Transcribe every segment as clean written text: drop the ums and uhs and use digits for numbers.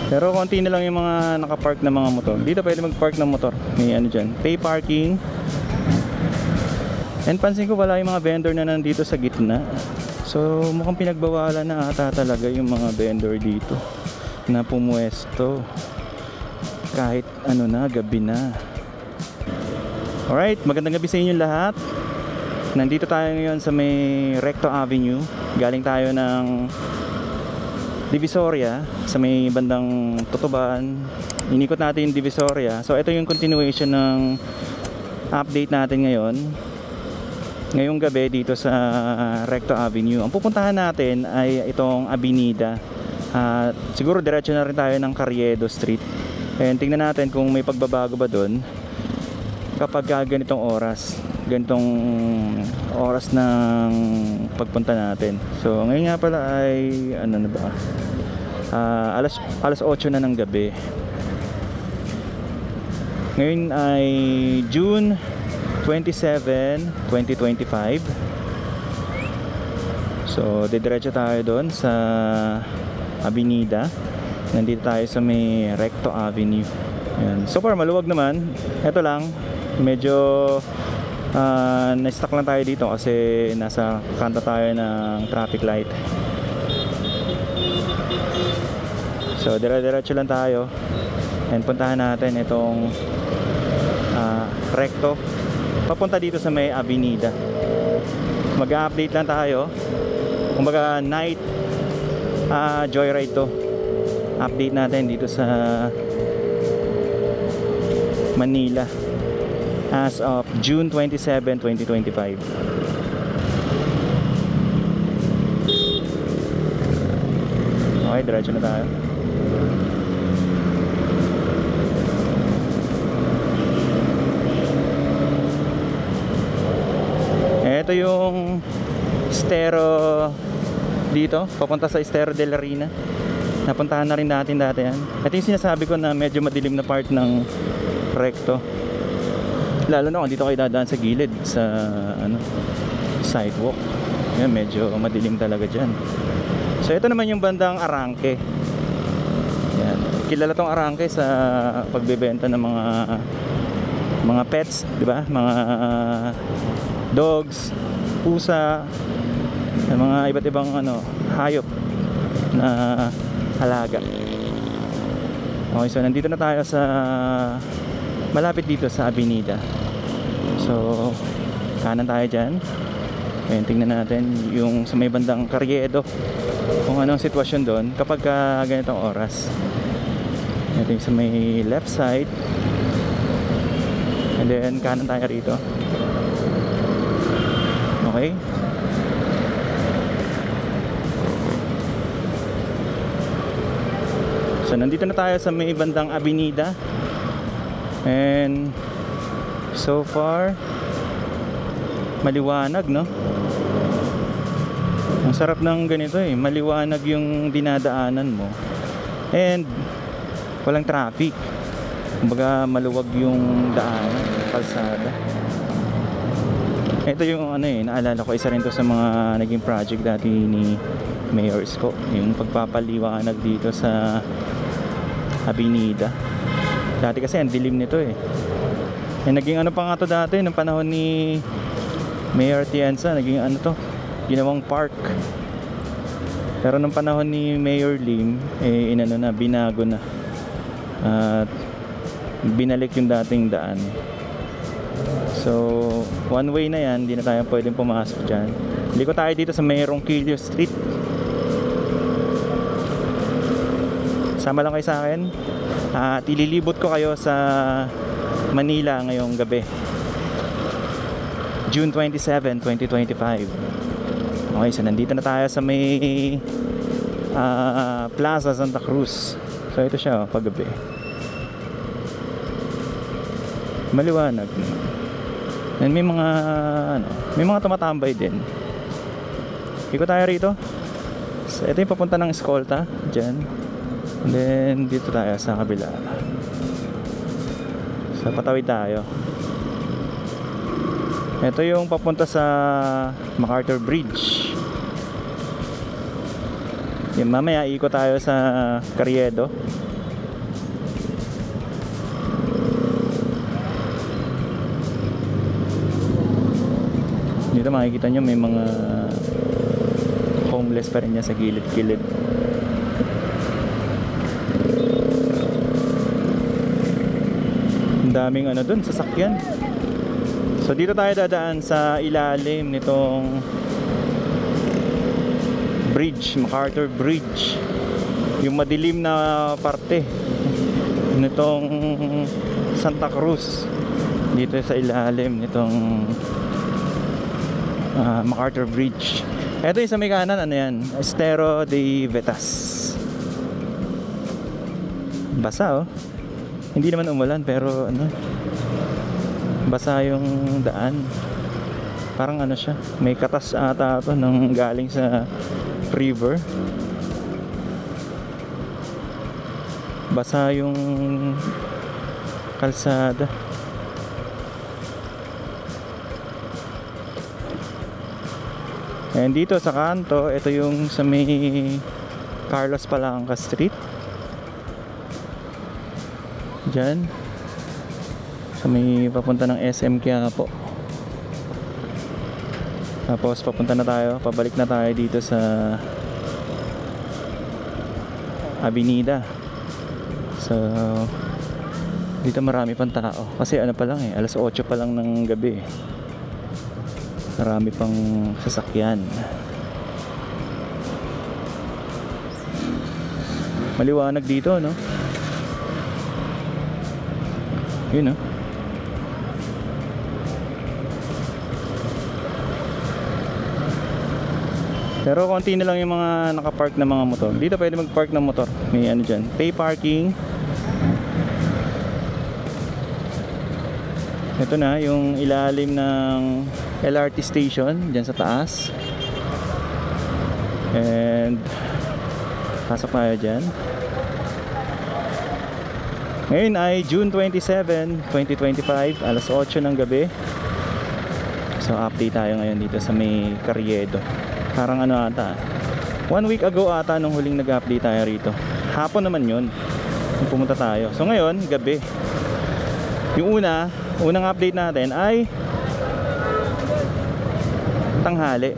Pero konti na lang yung mga nakapark na mga motor. Dito pwede mag-park ng motor. May ano dyan, pay parking. And pansin ko wala yung mga vendor na nandito sa gitna. So mukhang pinagbawalan na ata talaga yung mga vendor dito na pumuesto kahit ano na, gabi na. Alright, magandang gabi sa inyo lahat. Nandito tayo ngayon sa may Recto Avenue. Galing tayo ng Divisoria sa may bandang Tutuban. Inikot natin yung Divisoria. So ito yung continuation ng update natin ngayon. Ngayong gabi dito sa Recto Avenue. Ang pupuntahan natin ay itong Avenida. Siguro diretso na rin tayo ng Carriedo Street. And tingnan natin kung may pagbabago ba doon kapag ganitong oras. Ganitong oras ng pagpunta natin. So ngayon nga pala ay ano na ba? Alas 8 na ng gabi. Ngayon ay June 27, 2025. So didiretso tayo doon sa Avenida. Nandito tayo sa may Recto Avenue. Ayan. So far maluwag naman. Ito lang, medyo na-stuck lang tayo dito kasi nasa kanto tayo ng traffic light. So dire-diretso lang tayo and puntahan natin itong Recto papunta dito sa may Avenida. Mag-update lang tayo. Kumbaga night joyride to. Update natin dito sa Manila as of June 27, 2025. Okay, diretso na tayo. Ito yung Estero dito, papunta sa Estero de la Reina. Napuntahan na rin natin dati yan. Ito yung sinasabi ko na medyo madilim na part ng Recto. Lalo na kung dito kayo dadaan sa gilid sa ano, sidewalk. Yan, medyo madilim talaga dyan. So ito naman yung bandang Arangke. Yan. Kilala tong Arangke sa pagbebenta ng mga pets, di ba? Mga dogs, pusa, mga iba't ibang ano, hayop na halaga. Okay, so nandito na tayo sa malapit dito sa Avenida. So kanan tayo dyan. Ayan, tingnan natin yung sa may bandang Carriedo kung anong sitwasyon doon kapag ganitong oras. Ito yung sa may left side. And then kanan tayo rito. Okay. So nandito na tayo sa may bandang Avenida. And so far maliwanag, no? Ang sarap ng ganito eh, maliwanag yung dinadaanan mo and walang traffic. Kumbaga maluwag yung daanan, kalsada. Ito yung ano eh, naalala ko, isa rin to sa mga naging project dati ni Mayor Isko, yung pagpapaliwanag dito sa Avenida. Dati kasi ang dilim nito eh. Naging ano pa nga to dati nung panahon ni Mayor Atienza, naging ano to, ginawang park. Pero nung panahon ni Mayor Lim, eh inano na, binago na. At binalik yung dating daan. So one way na yan, hindi na tayo pwedeng pumasok dyan. Liko tayo dito sa may Ronquillo Street. Sama lang kayo sa akin. At ililibot ko kayo sa Manila ngayong gabi, June 27, 2025. Okay, so nandito na tayo sa may Plaza Santa Cruz. So ito siya, paggabi. Maliwanag naman. And may mga ano, may mga tumatambay din. Ikot tayo rito. So ito yung papunta ng Escolta dyan. And then dito tayo sa kabila. So patawid tayo. Ito yung papunta sa MacArthur Bridge. Yung mamaya ikot tayo sa Carriedo. Dito makikita nyo may mga homeless pa rin niya sa gilid-gilid. Ang daming ano dun, sasakyan. So dito tayo dadaan sa ilalim nitong bridge, MacArthur Bridge. Yung madilim na parte nitong Santa Cruz. Dito sa ilalim nitong MacArthur Bridge. Ito yung sa may kanan, ano yan? Estero de Vetas. Basa oh. Hindi naman umulan pero ano, basa yung daan. Parang ano siya, may katas ata ito nang galing sa river. Basa yung kalsada. And dito sa kanto, ito yung sa may Carlos Palanca Street. Diyan. Sa may papunta ng SM Quiapo. Tapos papunta na tayo, pabalik na tayo dito sa Avenida. So dito marami pang tao. Kasi ano pa lang eh, alas 8 pa lang ng gabi. Marami pang sasakyan. Maliwanag dito, no? Yun, no? Pero konti na lang yung mga nakapark na mga motor. Dito pwede mag-park ng motor. May ano dyan, pay parking. Ito na yung ilalim ng LRT station dyan sa taas. And pasok tayo dyan. Ngayon ay June 27, 2025, alas 8 ng gabi. So update tayo ngayon dito sa may Carriedo. Parang ano ata, 1 week ago ata nung huling nag-update tayo rito. Hapon naman yun nung pumunta tayo. So ngayon, gabi. Yung unang update natin ay tanghali.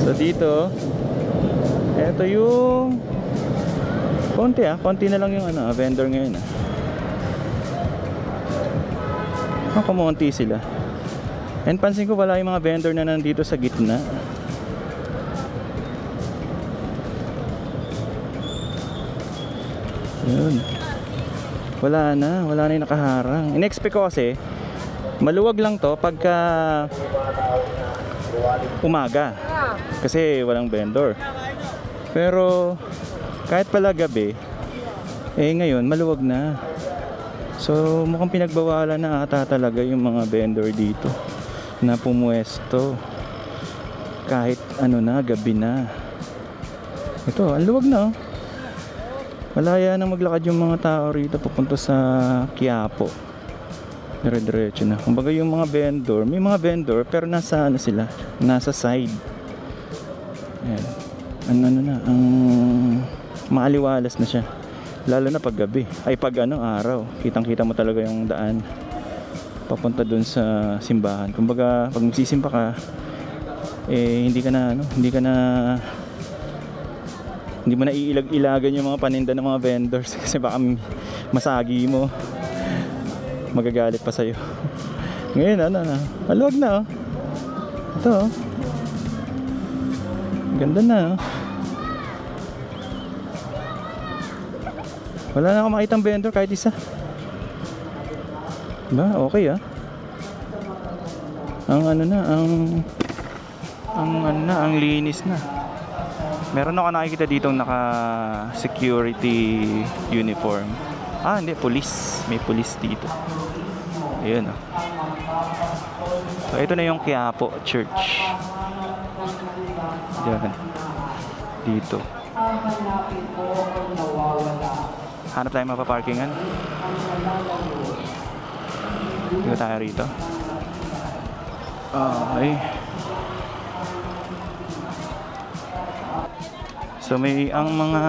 So dito, eto yung konti na lang yung ano, vendor ngayon kumonti sila. And pansin ko wala yung mga vendor na nandito sa gitna. Yun. Wala na yung nakaharang. In-expect ko kasi maluwag lang to pagka umaga kasi walang vendor. Pero kahit pala gabi, ngayon maluwag na. So mukhang pinagbawalan na ata talaga yung mga vendor dito na pumuesto kahit ano na, gabi na. Ito, ang luwag na oh. Malaya nang maglakad yung mga tao rito papunta sa Quiapo. Dire-diretso na. Kumbaga yung mga vendor, may mga vendor pero nasa ano sila, nasa side. Ayan. Ano na, ang maaliwalas na siya. Lalo na pag gabi, ay pag ano, araw. Kitang-kita mo talaga yung daan papunta dun sa simbahan. Kumbaga pag magsisimba ka, hindi mo na iilag-ilagan yung mga paninda ng mga vendors kasi baka masagi mo, magagalit pa sa'yo. Ngayon maluwag na oh. Ito oh, ganda na oh. Wala na akong makitang vendor kahit isa. Ba, okay ah. Ang linis na. Meron ako nakikita ditong naka security uniform. Hindi, police. May police dito. Ayun oh. So ito na yung Quiapo Church. Diyan. Dito. Hanap tayo mapaparkingan. Dito tayo rito. Okay. So ang mga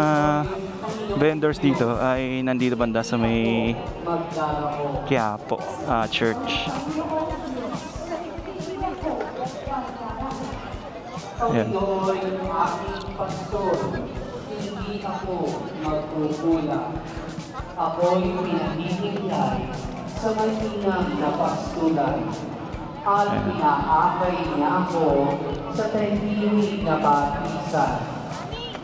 vendors dito ay nandito banda sa may Quiapo Church. Ayan. Ito'y aking pastor, hindi ako magkukulang. Ako'y pinahihintay sa mahinang na pastulan. At pinaakay niya ako sa tahimik na batisan.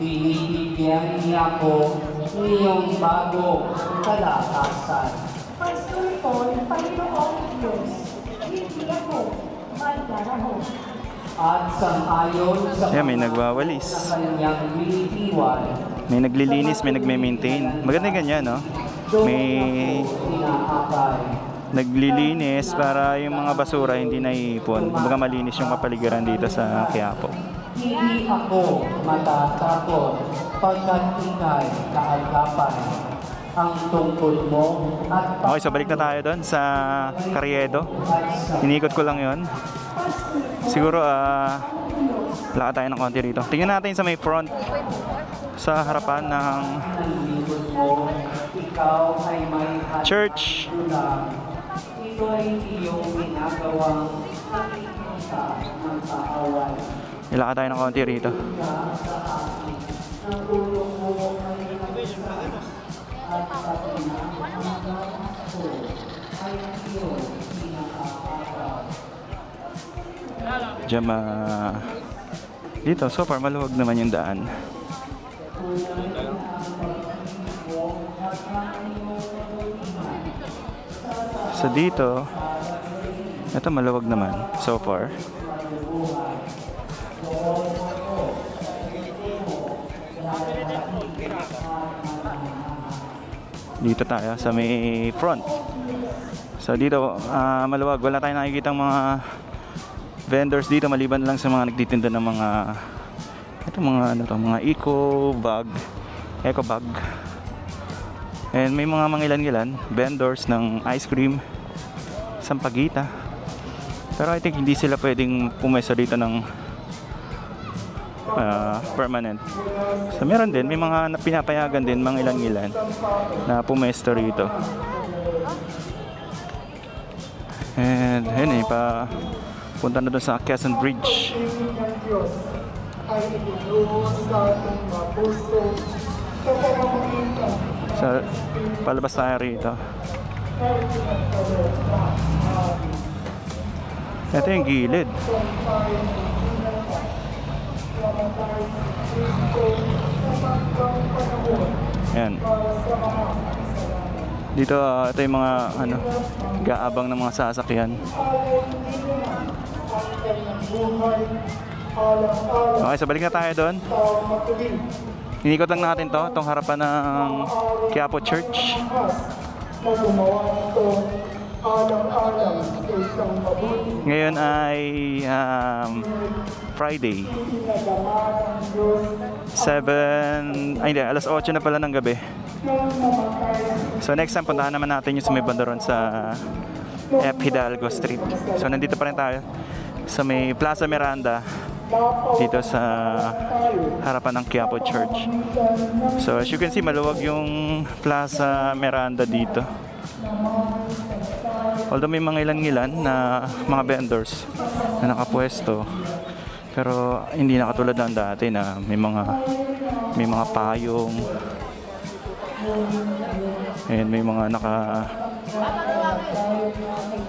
Binibigyan niya ako ngayong bagong kalakasan. Pastor ko, Panginoong Diyos, hindi ako magdaraho. At sang-ayon sa Ayan, may nagwawalis. sa kanyang binihiwan, May naglilinis, may nagme-maintain. Maganda yung ganyan, no? May inaakay. naglilinis para yung mga basura hindi naiipon. Kumbaga malinis yung kapaligiran dito sa Quiapo. Hindi ako matatakot pagkat ika'y kaagapan. Ang tungkol mo at Okay, so balik na tayo doon sa Carriedo. Inikot ko lang yon. Siguro, lakad tayo ng konti rito. Tingnan natin sa may front. Sa harapan ng ikaw ay may church. Ito ay iyong ginagawang nakikita ng kaaway. Ilakad tayo ng konti rito. Diyan dito, so far maluwag naman yung daan. So dito, ito maluwag naman so far. Dito tayo sa may front. So dito maluwag, wala tayong nakikitang mga vendors dito maliban lang sa mga nagtitinda ng mga mga eco bag. And may mga mangilan-ngilan vendors ng ice cream, sampagita. Pero I think hindi sila pwedeng pumeso dito ng permanent. So meron din, may mga pinapayagan din mga ilan-ilan na pumesto rito. And ayun punta na doon sa Quezon Bridge. So palabas tayo rito. Ito yung gilid. Yan. Dito ito yung mga gaabang ng mga sasakyan. Okay, so balik na tayo doon. Inikot lang natin itong harapan ng Quiapo Church. Ngayon ay Friday 8:00 na pala ng gabi. So next time puntahan naman natin yung sa may bandaron sa F. Hidalgo Street. So nandito pa rin tayo sa may Plaza Miranda dito sa harapan ng Quiapo Church. So as you can see, maluwag yung Plaza Miranda dito. Although may mga ilan-ilan na mga vendors na nakapwesto, pero hindi na katulad ng dati na may mga payong, and may mga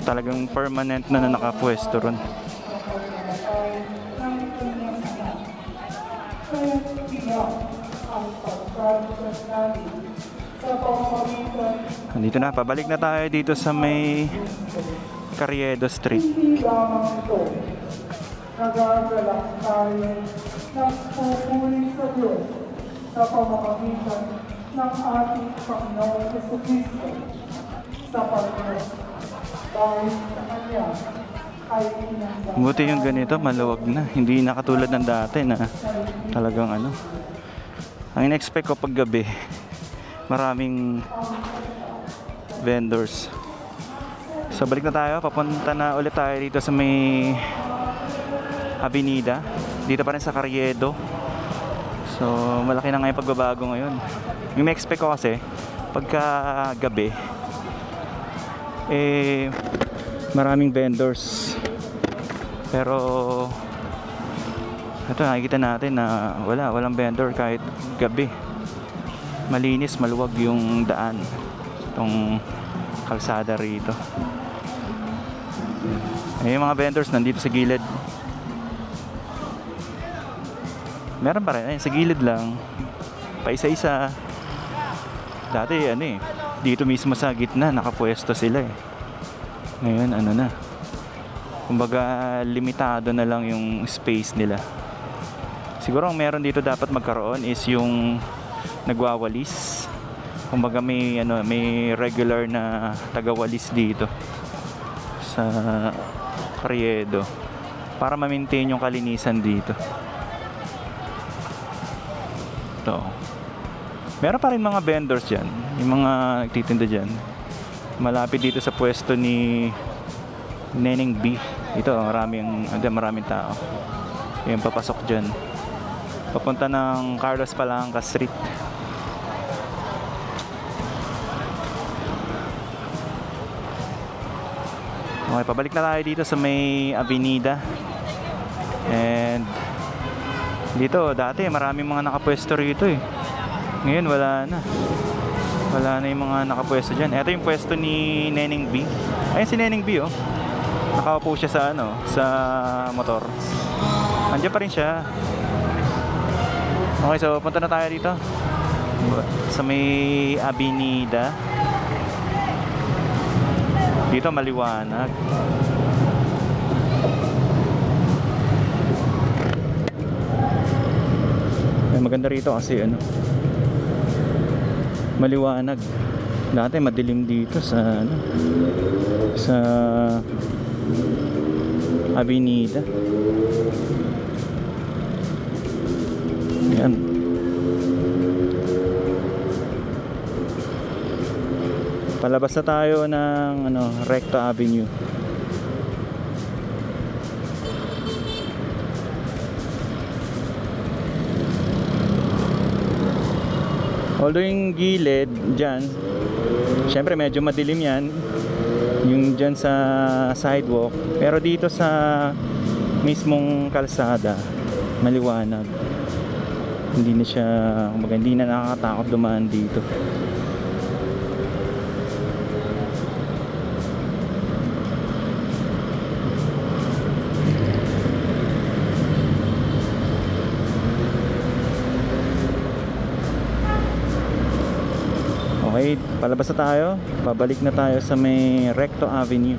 talagang permanent na nakapwesto ron. Dito na, pabalik na tayo dito sa may Carriedo Street. Nagagalak tayo ng pupuri sa Diyos sa pamamagitan ng ating Panginoon Jesucristo sapagkat dahil sa Kanya ay inanda. Buti yung ganito, maluwag na. Hindi na katulad ng dati na talagang ang in-expect ko pag gabi, maraming vendors. So balik na tayo, papunta na ulit tayo dito sa may Avenida, dito pa rin sa Carriedo. So malaki na nga yung pagbabago ngayon. Yung expect ko kasi pagka gabi maraming vendors, pero Ito nakikita natin na walang vendor kahit gabi. Malinis, maluwag yung daan. Itong kalsada rito. Yung mga vendors nandito sa gilid. Meron pa rin, ayun, sa gilid lang. Paisa-isa. Dati dito mismo sa gitna nakapwesto sila eh. Ngayon ano na. Kumbaga limitado na lang yung space nila. Siguro ang meron dito dapat magkaroon is yung nagwawalis. Kumbaga may regular na tagawalis dito sa Carriedo para ma-maintain yung kalinisan dito. Ito. Meron pa rin mga vendors dyan, yung mga nagtitinda dyan. Malapit dito sa pwesto ni Neneng B. Ito, maraming tao. Yung papasok dyan. Papunta ng Carlos Palanca Street. Okay, pabalik na tayo dito sa may Avenida. And dito, dati maraming mga nakapwesto rito eh. Ngayon wala na. Wala na yung mga nakapwesto dyan. Ito yung pwesto ni Neneng B. Ayun si Neneng B oh. Nakaupo siya sa sa motor. Andiyan pa rin siya. Okay, so punta na tayo dito sa may Avenida. Dito maliwanag. Maganda rito kasi maliwanag. Dati madilim dito sa sa Avenida. Yan. Palabas na tayo ng Recto Avenue. Although yung gilid dyan, syempre medyo madilim yan, yung dyan sa sidewalk, pero dito sa mismong kalsada maliwanag. Hindi na nakakatakot dumaan dito. Okay, palabas na tayo. Babalik na tayo sa may Recto Avenue.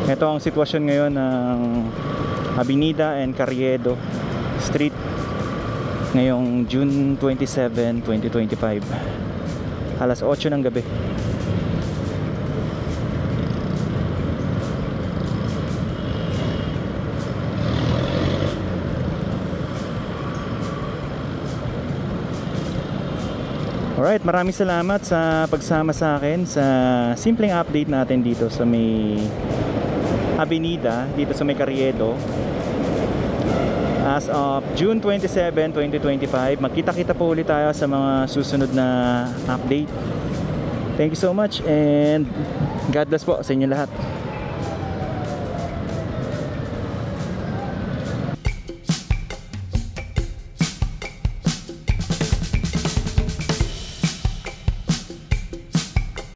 Ito ang sitwasyon ngayon ng Avenida and Carriedo Street ngayong June 27, 2025. Alas 8 ng gabi. Alright, maraming salamat sa pagsama sa akin sa simpleng update natin dito sa may Avenida, dito sa may Carriedo. As of June 27, 2025, magkita-kita po ulit tayo sa mga susunod na update. Thank you so much and God bless po sa inyo lahat.